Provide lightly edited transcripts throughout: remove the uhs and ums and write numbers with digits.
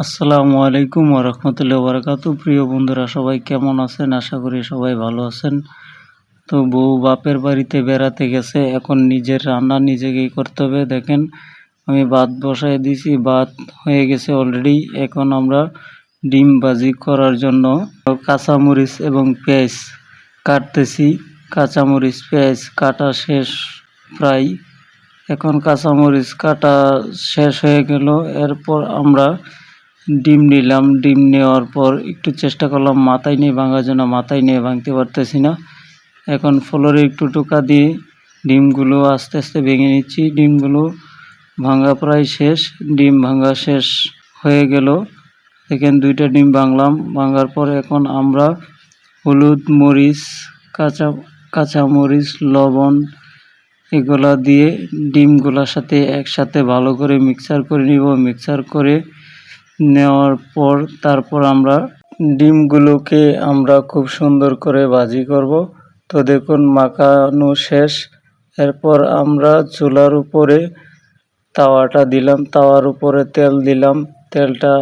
আসসালামু আলাইকুম ওয়া রাহমাতুল্লাহি ওয়া বারাকাতুহু। প্রিয় বন্ধুরা সবাই কেমন আছেন? আশা করি সবাই ভালো আছেন। তো বউ বাপের বাড়িতে বেড়াতে গেছে, এখন নিজের রান্না নিজেকেই করতে হবে। দেখেন আমি ভাত বসায় দিয়েছি, ভাত হয়ে গেছে অলরেডি। এখন আমরা ডিম ভাজি করার জন্য কাঁচামরিচ এবং পেঁয়াজ কাটতেছি। কাঁচামরিচ পেঁয়াজ কাটা শেষ প্রায়। এখন কাঁচামরিচ কাটা শেষ হয়ে গেল। এরপর আমরা ডিম নিলাম। ডিম নেওয়ার পর একটু চেষ্টা করলাম মাথায় নিয়ে ভাঙার জন্য, মাথায় নিয়ে ভাঙতে পারতেছি না। এখন ফ্লোরে একটু টোকা দিয়ে ডিমগুলো আস্তে আস্তে ভেঙে নিচ্ছি। ডিমগুলো ভাঙা প্রায় শেষ। ডিম ভাঙা শেষ হয়ে গেল। এখানে 2টা ডিম ভাঙলাম। ভাঙার পর এখন আমরা হলুদ, মরিচ, কাঁচামরিচ, লবণ এগুলা দিয়ে ডিমগুলোর সাথে একসাথে ভালো করে মিক্সার করে নিব। মিক্সার করে নেওয়ার পর তারপর আমরা ডিমগুলোকে আমরা খুব সুন্দর করে ভাজি করব। তো দেখুন মাখানো শেষ। এরপর আমরা চুলার উপরে তাওয়াটা দিলাম, তাওয়ার উপরে তেল দিলাম, তেলটা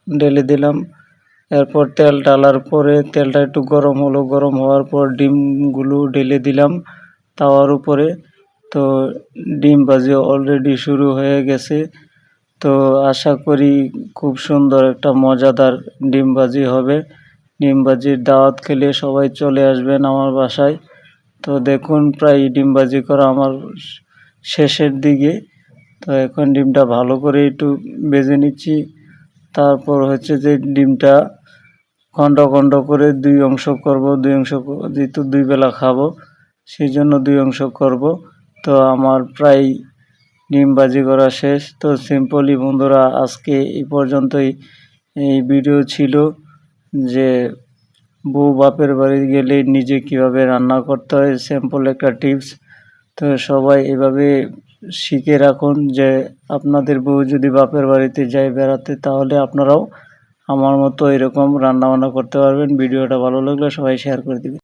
ঢেলে দিলাম। এরপর তেল ঢালার পরে তেলটা একটু গরম হলো, গরম হওয়ার পর ডিমগুলো ঢেলে দিলাম তাওয়ার উপরে। তো ডিম ভাজি অলরেডি শুরু হয়ে গেছে। তো আশা করি খুব সুন্দর একটা মজাদার ডিম ভাজি হবে। ডিম ভাজির দাওয়াত খেলে সবাই চলে আসবেন আমার বাসায়। তো দেখুন প্রায় ডিম ভাজি করা আমার শেষের দিকে। তো এখন ডিমটা ভালো করে একটু ভেজে নিচ্ছি। তারপর হচ্ছে যে ডিমটা খণ্ড খণ্ড করে 2 অংশ করব। 2 অংশ যেহেতু 2 বেলা খাবো সেই জন্য 2 অংশ করব। তো আমার প্রায় ডিম ভাজি করা শেষ। তো সিম্পলি বন্ধুরা আজকে এই পর্যন্তই। এই ভিডিও ছিল যে বউ বাপের বাড়ি গেলে নিজে কিভাবে রান্না করতে হয়, সিম্পল একটা টিপস। তো সবাই এভাবে শিখে রাখুন যে আপনাদের বউ যদি বাপের বাড়িতে যায় বেড়াতে, তাহলে আপনারাও আমার মতো এরকম রান্নাবান্না করতে পারবেন। ভিডিওটা ভালো লাগলে সবাই শেয়ার করে দিবেন।